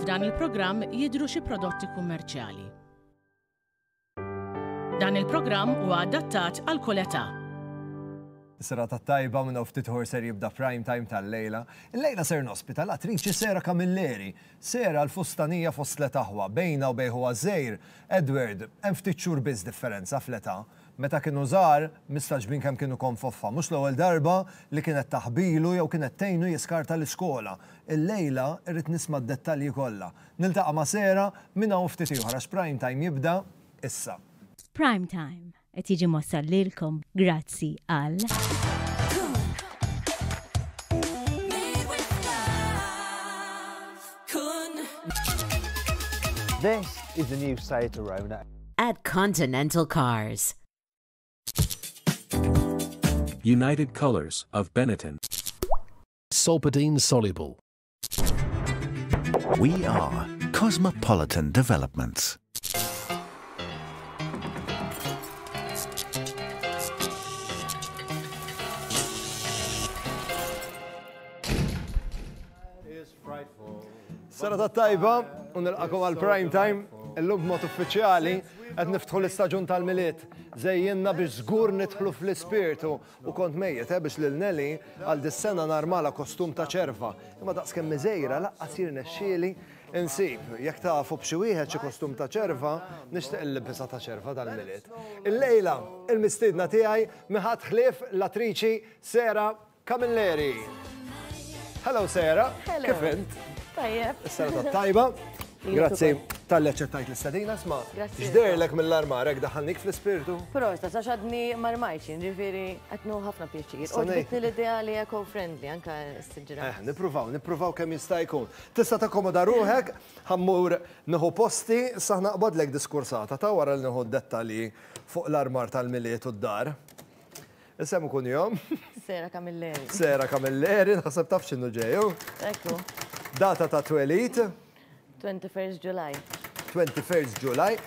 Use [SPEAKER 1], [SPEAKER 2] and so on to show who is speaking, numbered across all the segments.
[SPEAKER 1] f'dan il-programm jidhru xi prodotti kummerċjali. Dan il-programm huwa adattat għal kull età.
[SPEAKER 2] Serata tajba minn ftit ħor ser jibda prime time tal-lejla. Il-lejla ser nospita l-attriċi Sera Camilleri. Sera l-fustanija fost l-etaħwa bejna u bejħu għazzejr. Edward, hemm ftit xhur biss differenza fl-età. Meta kienu żgħar, mistaġbin kemm kienu konfoffa. Mhux l-ewwel darba li kienet taħbilu jew kienet tgħinu jiskarta l-iskola. Il-lejla irrid nisma' d-dettalji kollha. Niltaqa' ma' Sera minn hawn ftit ieħor għax prime time jibda issa.
[SPEAKER 3] Prime time qed jiġi mossal lilkom grazzi għal
[SPEAKER 4] This is the new Seat Arona
[SPEAKER 5] at Continental Cars.
[SPEAKER 6] United Colors of Benetton.
[SPEAKER 7] Solpadeine soluble.
[SPEAKER 8] We are Cosmopolitan Developments.
[SPEAKER 2] Serata tajba, u nilqakom għal prime time, illum b'mod uffiċjali qed niftħu l-istaġun tal-miliet. Żejjenna biex żgur nidħlu fl-ispirtu u kont mejjed biex lil Nelly għal dis-sena narmala kostum ta' ċerva. Imma daqskemm miżejra laqqas jirnexxieli insib. Jekk tafu b'xi wieħed xi kostum ta' ċerva, nixtieq il-libisa ta' ċerva tal-miliet. Illejla il-mistiedna tiegħi miħadd ħlief l-attriċi Sera Camilleri. Hello Sera, kif int?
[SPEAKER 9] Tajjeb.
[SPEAKER 2] Is-serata tajba. Grazzi tal-li ċettajt l-istadina, sma. X'derlek mill-armarek daħalnik fl-ispirtu?
[SPEAKER 9] Prosta, sa xadni marmajċin, ġifiri għatnu ħafna pieċir. Uġbitni l-ideali eco-friendly, anka s-sġira.
[SPEAKER 2] Nipruvaw kemm jista' jkun. Tista' takkomoda ruħek, ħammur nieħu posti, saħna qbadlek diskursata ta' wara li nieħu dettalji fuq l-armar tal-miliet u d-dar. Isem ikun jom?
[SPEAKER 9] Sera Camilleri.
[SPEAKER 2] Sera Camilleri, naħseb taf x'inhu ġejju.
[SPEAKER 9] Ekku.
[SPEAKER 2] Data ta' twelit?
[SPEAKER 9] 21st July.
[SPEAKER 2] 21st July.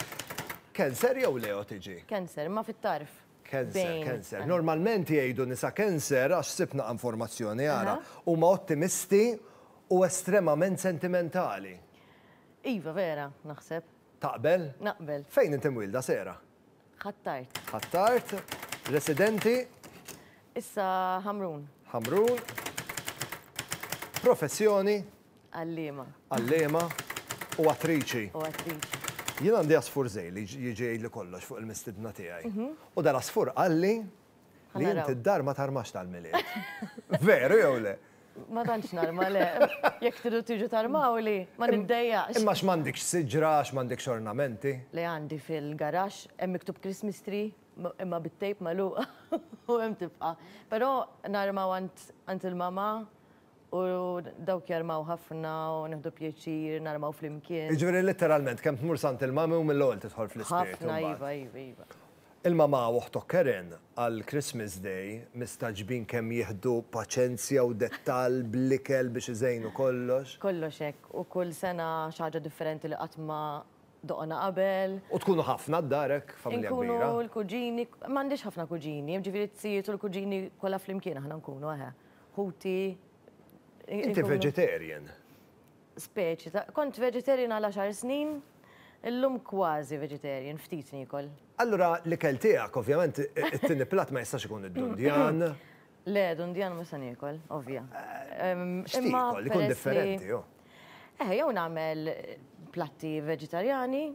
[SPEAKER 2] Cancer jew leo tiġi?
[SPEAKER 9] Cancer, ma fit-tarf.
[SPEAKER 2] Cancer. Normalment jgħidu nisa cancer għax sibna informazzjoni għara. Huma ottimisti u estremament sentimentali.
[SPEAKER 9] Iva, vera, naħseb.
[SPEAKER 2] Taqbel?
[SPEAKER 9] Naqbel.
[SPEAKER 2] Fejn inti mwilda Sera?
[SPEAKER 9] Ħattart.
[SPEAKER 2] Ħattart? Residenti?
[SPEAKER 9] Issa Hamrun.
[SPEAKER 2] Hamrun? Professjoni?
[SPEAKER 9] Allima.
[SPEAKER 2] Allima u attriċi.
[SPEAKER 9] U attriċi.
[SPEAKER 2] Jien għandi asfur zej li jiġi li kollox fuq il-mistidna tiegħi. U dal asfur għalli li inti d-dar ma tarmax tal-miliet. Veru jew le?
[SPEAKER 9] Ma tantx narma le. Jekk tridu tiġu tarmaw li ma niddejjax.
[SPEAKER 2] Imma x'm'għandikx siġra, x'm'għandikx ornamenti.
[SPEAKER 9] Li għandi fil-garax hemm miktub Christmas tree imma bit-tejp magħluqa u hemm tibqa'. Però narmaw għand il-mama u dawk jarmaw ħafna u neħdu pjaċir, narmaw fl-imkien.
[SPEAKER 2] Iġveri letteralment, kemm tmur sant il-mami u mill-ewwel tidħol fl-ispirtu.
[SPEAKER 9] Ħafna, iva.
[SPEAKER 2] Il-mama uħtok Karen għal Christmas Day mistaġbin kemm jieħdu paċenzja u dettall bl-ikel biex iżejnu kollox.
[SPEAKER 9] Kollox hekk u kull sena xi ħaġa differenti li qatt ma doqna qabel.
[SPEAKER 2] U tkunu ħafna d-darek, familja kbira.
[SPEAKER 9] Nkunu l-kuġini, m'għandix ħafna kuġini, ġifieri t-sijiet u l-kuġini kollha flimkien aħna nkunu Ħuti.
[SPEAKER 2] Inti vegetarian?
[SPEAKER 9] Speċi, kont vegetarian għal 10 snin, illum kważi vegetarian, ftit nikol.
[SPEAKER 2] Allura l-ikel tiegħek, ovvjament, it-tieni plat ma jistax ikun id-dundjan.
[SPEAKER 9] Le, dundjan ma sa nikol, ovvja.
[SPEAKER 2] X'tikol, ikun differenti, jo.
[SPEAKER 9] Jew nagħmel platti veġetarjani,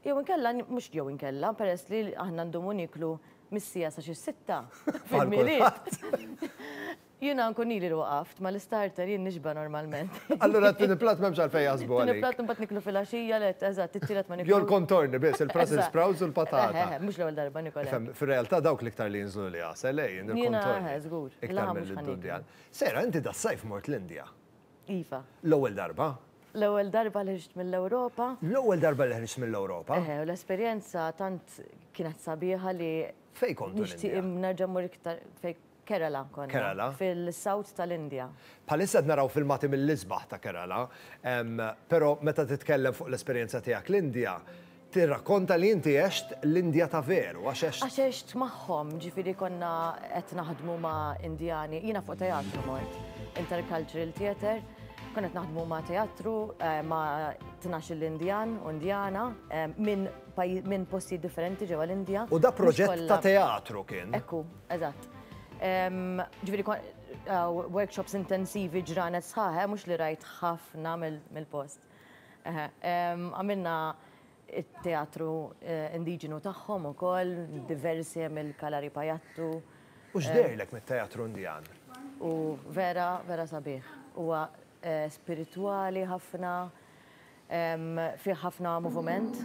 [SPEAKER 9] jew inkella, mhux jew inkella, peress li aħna ndumu niklu mis-sija sa xi 6 fil-miliet. Jina nkun ili waqaft, ma l-starter jien nixba normalment.
[SPEAKER 2] Allora t-tini plat memx għalfej jazbu għalik.
[SPEAKER 9] T-tini plat mbat niklu fil-axija, eżat, t-tiret ma niklu.
[SPEAKER 2] Jol kontorni bis, il-Brussels sprouts u l-patata.
[SPEAKER 9] Mux l-ewel darba nikol.
[SPEAKER 2] Fil-realtà dawk liktar li jinżlu li għas, lejn, il-kontorni.
[SPEAKER 9] Zgur.
[SPEAKER 2] Iktar mill-Dundjan. Sera, inti da sajf mort l-Indja.
[SPEAKER 9] Iva.
[SPEAKER 2] L-ewel darba?
[SPEAKER 9] L-ewel darba li ħriġt mill-Ewropa.
[SPEAKER 2] L-ewel darba li ħriġt mill-Ewropa?
[SPEAKER 9] U l-esperienza tant kienet sabiħa li.
[SPEAKER 2] Fej kontu l-Indja?
[SPEAKER 9] Nerġammur iktar, fej Kerala konna.
[SPEAKER 2] Kerala?
[SPEAKER 9] Fil-south tal-Indja.
[SPEAKER 2] Palissa naraw filmati mill-isbaħ ta' Kerala, pero meta titkellem fuq l-esperienza tiegħek l-Indja, tirrakkonta li inti għext l-Indja ta' veru, għax
[SPEAKER 9] għext magħhom, ġifieri konna qed naħdmu ma' Indjani, jiena fuq teatru mort, Intercultural Theatre, Konet naħdmu ma' teatru, ma' 12 l-Indjan u Indjana, minn posti differenti ġewa l-Indja.
[SPEAKER 2] U da proġett ta' teatru kien.
[SPEAKER 9] Ekku, eżatt. Ġviri, workshops intensivi ġranet sħaħe, mux li rajt ħafna mill-post. Għamilna il-teatru indiġenu tagħhom ukoll, diversi mill-Kalari Pajattu.
[SPEAKER 2] U x'dejlek mit-teatru Indjan?
[SPEAKER 9] U vera sabiħ. Huwa spirituali ħafna, fi ħafna moviment,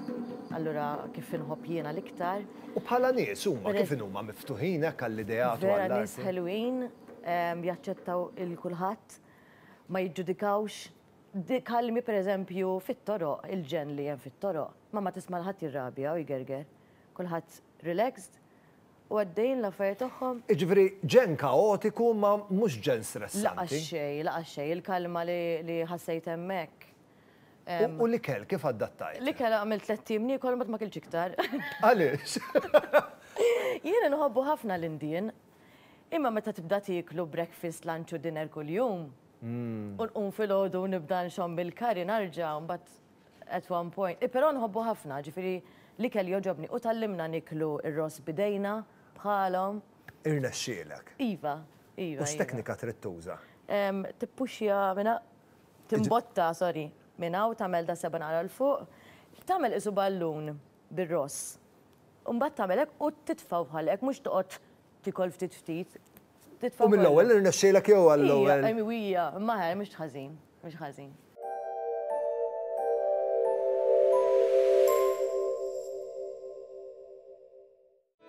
[SPEAKER 9] allura kif inħobb jiena l-iktar.
[SPEAKER 2] U bħala nies huma kif huma miftuħin hekk għall-ideat u
[SPEAKER 9] Vera nies
[SPEAKER 2] għall-arti.
[SPEAKER 9] ħelwin, jaċċettaw il-kulħadd, ma jiġġudikawx. Kalmi per eżempju fit-toroq, il-ġen li hemm fit-toroq, ma tisma' l-ħadd jirrabja u jgerger. Kulħadd relaxed u għaddejn l-affarijiet tagħhom.
[SPEAKER 2] Iġifieri ġen kaotiku ma mhux ġen stressanti.
[SPEAKER 9] Laqas xejn, il-kalma li ħassejt hemmhekk.
[SPEAKER 2] U l-ikel kif adattajt?
[SPEAKER 9] L-ikel għamilt 3 tim nikol ma kelx iktar.
[SPEAKER 2] Għaliex?
[SPEAKER 9] Jiena nħobbu ħafna l-Indien, imma meta tibda tiklu breakfast, lunch u dinner kuljum, u filgħodu nibda nxomm bil-kari narġa' mbagħad at one point. Però nħobbu ħafna, ġifieri l-ikel joġobni u tallimna niklu ir-ross bidejna bħalhom.
[SPEAKER 2] Irnexxielek.
[SPEAKER 9] Iva.
[SPEAKER 2] U x'teknika trid tuża?
[SPEAKER 9] Tippuxja minna, timbotta, minna u tagħmel da seba' nara l-fuq, tagħmel isu ballun bir-ross. Mbagħad tagħmel hekk u titfgħu bħalek, mhux toqgħod tikol ftit ftit.
[SPEAKER 2] U mill-ewwel irnexxielek jew għall-ewwel?
[SPEAKER 9] Wija, maħer mhux ħażin, mhux ħażin.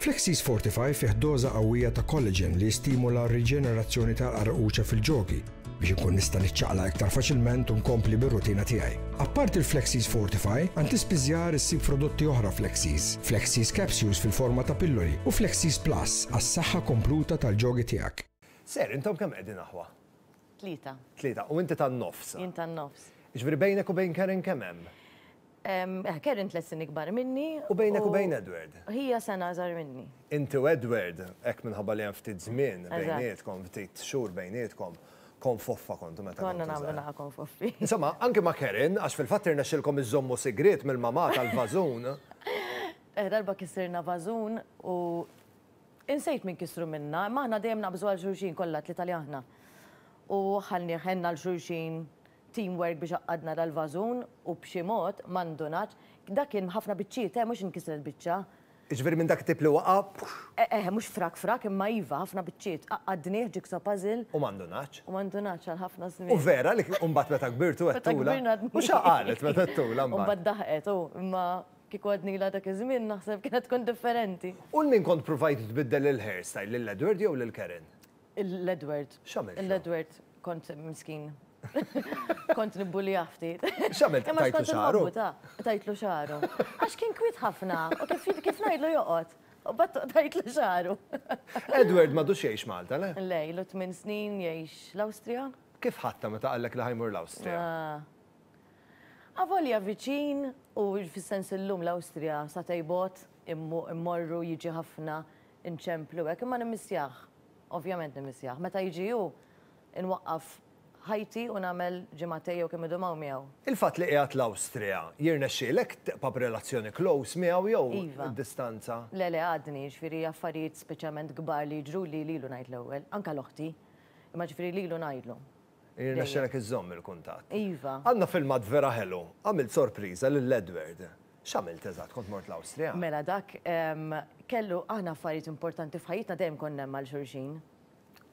[SPEAKER 10] Flexis Fortify fih doza qawwija ta' collagen li jistimula r-riġenerazzjoni tal-qarquċa fil-ġogi biex ikun nista' niċċaqla iktar faċilment u nkompli bir-rutina tiegħi. Apart il-Flexis Fortify, antispiżjar issib prodotti oħra Flexis, Flexis Capsules fil-forma ta' pilloli u Flexis Plus għas-saħħa kompluta tal-ġogi tiegħek.
[SPEAKER 2] Ser, intom kemm qegħdin aħwa?
[SPEAKER 9] 3.
[SPEAKER 2] U inti tan-nofs.
[SPEAKER 9] Jien tan-nofs.
[SPEAKER 2] Iġifieri bejnek u bejn Karen kemm hemm?
[SPEAKER 9] Karen 3 snin ikbar minni.
[SPEAKER 2] U bejnek u bejn Edward?
[SPEAKER 9] Hija sena żgħar minni.
[SPEAKER 2] Inti u Edward, hekk minħabba li hemm ftit żmien bejnietkom, ftit xhur bejnietkom, konfoffa kontu meta
[SPEAKER 9] konna nagħmlu naqa' konfoffi.
[SPEAKER 2] Insomma, anke ma' Karen, għax fil-fatt irnexxilkom iżommu sigriet mill-mama tal-vażun.
[SPEAKER 9] Darba kisirna vażun u insejt min kisru minna, ma aħna dejjem naqbżu għal xulxin kollha tlieta aħna. U ħenna l-xulxin teamwork biex għadna dal-vażun u b'xi mod m'għandunat. Dak kien ħafna biċċiet, mhux inkisret biċċa.
[SPEAKER 2] Iġifieri minn dak tip li waqab?
[SPEAKER 9] Mhux frak, imma iva ħafna biċċiet. Għaddnieh jigsaw puzzle.
[SPEAKER 2] U m'għandunatx?
[SPEAKER 9] U m'għandunatx għal ħafna snin.
[SPEAKER 2] U vera li mbagħad meta kbirtu qed tula. U x'aqalet meta tula mbagħad?
[SPEAKER 9] U mbagħad daħqet, imma kieku għadnila dak iż-żmien naħseb kienet tkun differenti.
[SPEAKER 2] U l-min kont provajt tbiddel il-hairstyle lill-Edward jew lil-Karen?
[SPEAKER 9] L-Edward.
[SPEAKER 2] X'għamilt?
[SPEAKER 9] L-Edward kont miskin. Kont nibbuli ftit.
[SPEAKER 2] X'għamilt tajtlu xaru?
[SPEAKER 9] Tajtlu xaru. Għax kien kwit ħafna, u kif ngħidlu joqgħod. U bat tajtlu xaru.
[SPEAKER 2] Edward m'għadux jgħix Malta, le?
[SPEAKER 9] Lej, ilu 8 snin jgħix l-Awstrija.
[SPEAKER 2] Kif ħatta meta qallek li ħajmur l-Awstrija?
[SPEAKER 9] Avolja viċin u fis-sens illum l-Awstrija sa tajbot immorru jiġi ħafna inċemplu hekk imma nimmissjah. Ovvjament nimmissjah. Meta jiġi hu inwaqqaf ħajti u nagħmel ġimgħatej jew kemm idumaw miegħu.
[SPEAKER 2] Il-fatt li qiegħed l-Awstrija jirnexxielek taqpa b'relazzjoni close miegħu jew distanza?
[SPEAKER 9] Le għadni, ġifieri affarijiet speċjalment kbar li jiġru li lilu ngħid l-ewwel, anke l-oħti, imma ġifieri lilu ngħidlu.
[SPEAKER 2] Jirnexxielek iżomm il-kuntatt.
[SPEAKER 9] Iva.
[SPEAKER 2] Għandna filmat vera ħelu, għamilt sorpriża lill-Edward. X'għamilt eżatt kont mort l-Awstrija?
[SPEAKER 9] Mela dak kellu aħna affarijiet importanti f'ħajjitna dejjem konna hemm mal xulxin.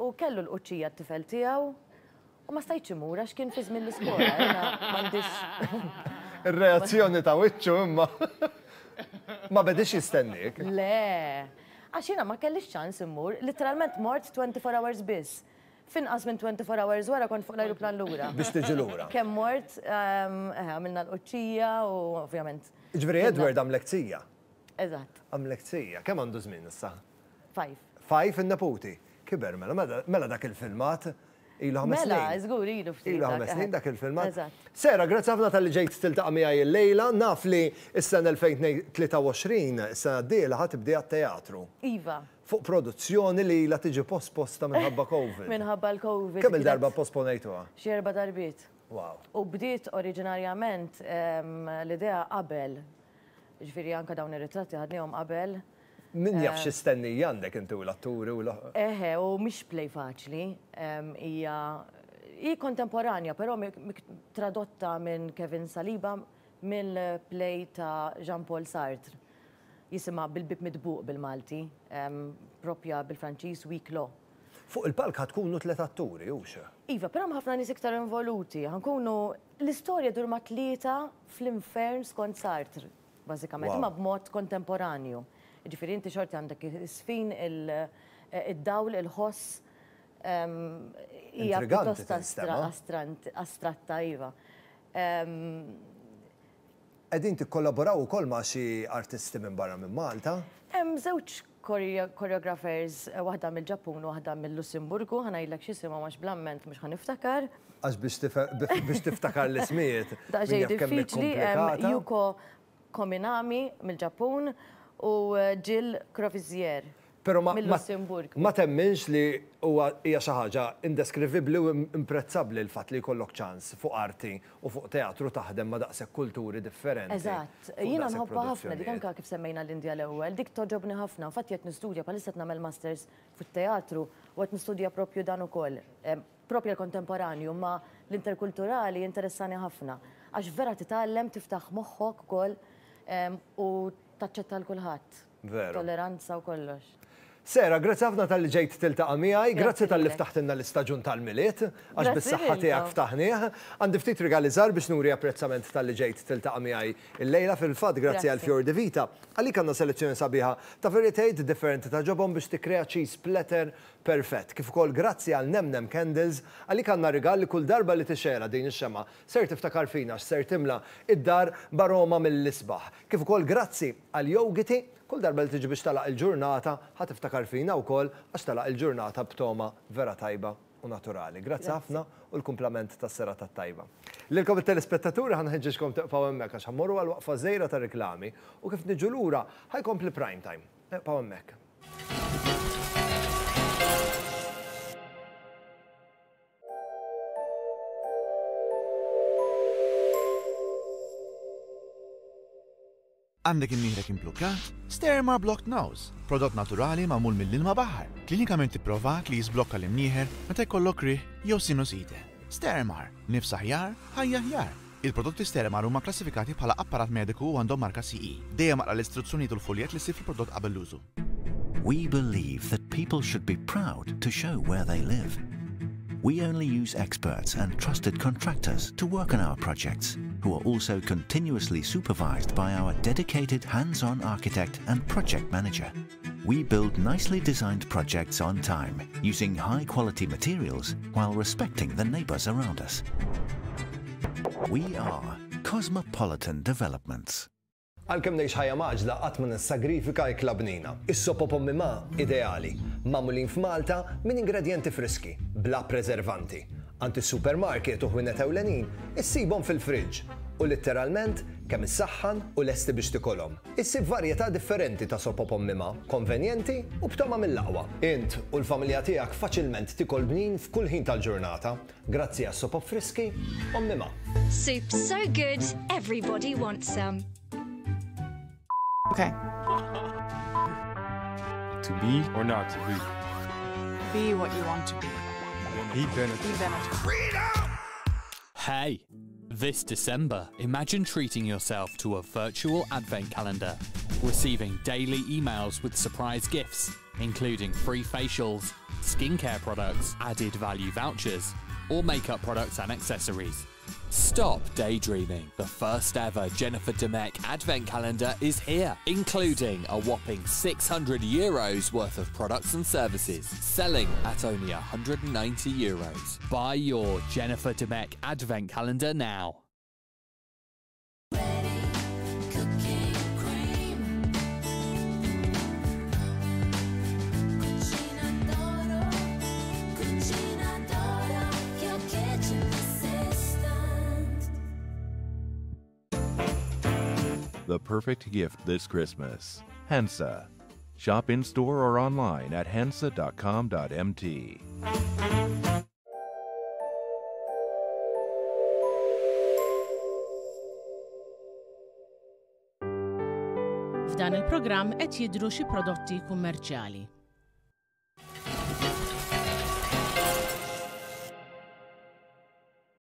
[SPEAKER 9] U kellu l-quċċija t-tifel tiegħu u ma stajtx imur għax kien fi żmien l-iskola, m'għandix.
[SPEAKER 2] Ir-reazzjoni ta' wiċċu imma ma bedix jistennik.
[SPEAKER 9] Le, għax jiena ma kellix ċans immur, letteralment mort 24 hours biss. Finqas minn 24 hours wara kont fuq l-ajruplan lura.
[SPEAKER 2] Biex tiġi lura.
[SPEAKER 9] Kemm mort, għamilna l-quċċija u ovvjament.
[SPEAKER 2] Ġifieri Edward għamlek tzija.
[SPEAKER 9] Eżatt.
[SPEAKER 2] Għamlek tzija. Kemm għandu żmien issa?
[SPEAKER 9] 5.
[SPEAKER 2] 5 in-neputi. Kiber mela dak il-filmat ilu 5 snin.
[SPEAKER 9] Mela, żgur ilu ftit.
[SPEAKER 2] Ilu 5 snin dak il-filmat.
[SPEAKER 9] Eżatt.
[SPEAKER 2] Sera, grazzi ħafna tal-li ġejt tiltaqa' miegħi l-lejla, naf li s-sena 2023 s-sena d-dieħla ħatibdi għat-teatru.
[SPEAKER 9] Iva.
[SPEAKER 2] Fuq produzzjoni li la tiġi posposta minħabba COVID.
[SPEAKER 9] Minħabba l-COVID.
[SPEAKER 2] Kemm il-darba posponejtuha?
[SPEAKER 9] Xi 4 darbiet.
[SPEAKER 2] Wow.
[SPEAKER 9] U bdiet oriġinarjament l-idea qabel. Ġifieri anke dawn ir-ritratti ħadnihom qabel.
[SPEAKER 2] Min jaf x'istenni għandek intu l-atturi u
[SPEAKER 9] Eħe, u mhix play faċli. Hija kontemporanja, però tradotta minn Kevin Saliba mill-play ta' Jean-Paul Sartre. Jisimha Bil-bib midbuq bil-Malti, propja bil-Franċiż Huis Clos.
[SPEAKER 2] Fuq il-palk ħatkunu 3 atturi, uxa?
[SPEAKER 9] Iva, però ħafna nies iktar involuti. Ħankunu l-istorja dur ma' 3 fl-infern skont Sartre, bażikament, imma b'mod kontemporanju. Ġifieri inti xorti għandek is-sfin, id-dawl, il-ħoss. Hija pjuttost astratta iva.
[SPEAKER 2] Qegħdin tikkollaboraw ukoll ma' xi artisti minn barra minn Malta?
[SPEAKER 9] Hemm żewġ choreographers, waħda mill-Ġappun u waħda mill-Lussemburgu, ħanajdlek x'isima għax blamment mhux ħaniftakar.
[SPEAKER 2] Għax biex tiftakar l-ismijiet.
[SPEAKER 9] Daġej diffiċli, Yuko Kominami mill-Ġappun u Jill Crovizier.
[SPEAKER 2] Pero
[SPEAKER 9] mill-Lussemburg.
[SPEAKER 2] Ma temminx li hija xi ħaġa indeskrivibbli u imprezzabbli l-fatt li jkollok ċans fuq arti u fuq teatru taħdem ma' daqshekk kulturi differenti.
[SPEAKER 9] Eżatt. Jiena nħobbha ħafna dik anke kif semmejna l-Indja l-ewwel, dik toġobni ħafna. Infatti qed nistudja bħalissa qed nagħmel masters fit-teatru u qed nistudja proprju dan ukoll. Proprju l-kontemporanju, ma l-interkulturali interessani ħafna. Għax vera titgħallem tiftaħ moħħok ukoll u taċċetta l-kulħadd. Tolleranza u kollox.
[SPEAKER 2] Sera, grazzi ħafna tal-li ġejt tiltaqa' miegħi, grazzi tal-li ftaħtilna l-istaġun tal-miliet, għax bis-saħħa tiegħek ftaħnieh. Għandi ftit rigali żgħar biex nuri apprezzament tal-li ġejt tiltaqa' miegħi il-lejla fil-fatt grazzi għal Fjor de Vita. Għalik għandna selezzjoni sabiħa ta' varietajt differenti ta' ġobhom biex tikkrea cheese splatter perfett. Kif ukoll grazzi għal Nemnem Candles, għalik għandna rigal li kull darba li tixera din ix-xema ser tiftakar fina x'ser timla id-dar baroma mill-isbaħ. Kif ukoll grazzi għal Yogiti, kull darba li tiġi biex talaq il-ġurnata ħad tiftakar fina wkoll għax talaq il-ġurnata b'toma vera tajba u naturali. Grazzi ħafna u l-kumplament tas-sera tat-tajba. Lilkom it-telespettaturi ħanħeġġixkom teqgħu hemmhekk għax ħammorru għal waqfa żejra ta' riklami u kif niġu lura ħajkompli prime time. Teqgħu hemmhekk.
[SPEAKER 8] Għandek il-miħrek imblukkat? Sterimar Blocked Nose, prodott naturali magħmul mill-ilma baħar. Klinikament tipprovat li jisblokka l-imnieħer meta jkollok riħ jew sinusite. Sterimar, nifs aħjar, ħajja aħjar. Il-prodotti Sterimar huma klassifikati bħala apparat mediku u għandhom marka CE. Dejjem maqra l-istruzzjonijiet u l-foljet li ssir fil-prodott qabel l-użu.
[SPEAKER 11] We believe that people should be proud to show where they live. We only use experts and trusted contractors to work on our projects, who are also continuously supervised by our dedicated hands-on architect and project manager. We build nicely designed projects on time, using high-quality materials while respecting the neighbors around us. We are Cosmopolitan Developments.
[SPEAKER 2] Għalkemm ngħix ħajja maġla qatt ma nissagrifika l-klabnina. Is-soppa mimma ideali, magħmulin f'Malta minn ingredienti friski, bla preservanti. Għand is-supermarket u ħwienet ewlenin issibhom fil-friġġ u letteralment kemm issaħħan u lesti biex tikolhom. Issib varjetà differenti ta' soppa mimma, konvenjenti u b'toma mill-aqwa. Int u l-familja tiegħek faċilment tikol bnin f'kull ħin tal-ġurnata grazzi għas-soppa friski mimma.
[SPEAKER 12] Soup so good, everybody wants some.
[SPEAKER 13] Okay.
[SPEAKER 14] To be or not to be?
[SPEAKER 13] Be what you want to be.
[SPEAKER 14] Be Benetton.
[SPEAKER 13] Be Benetton.
[SPEAKER 14] Freedom!
[SPEAKER 15] Hey, this December, imagine treating yourself to a virtual advent calendar, receiving daily emails with surprise gifts, including free facials, skincare products, added value vouchers, or makeup products and accessories. Stop daydreaming. The first ever Jennifer Demek Advent Calendar is here, including a whopping €600 worth of products and services, selling at only €190. Buy your Jennifer Demek Advent Calendar now.
[SPEAKER 16] The perfect gift this Christmas. Hensa. Shop in-store or online at hensa.com.mt.
[SPEAKER 1] F'dan il-programm qed jidhru xi prodotti kummerċjali.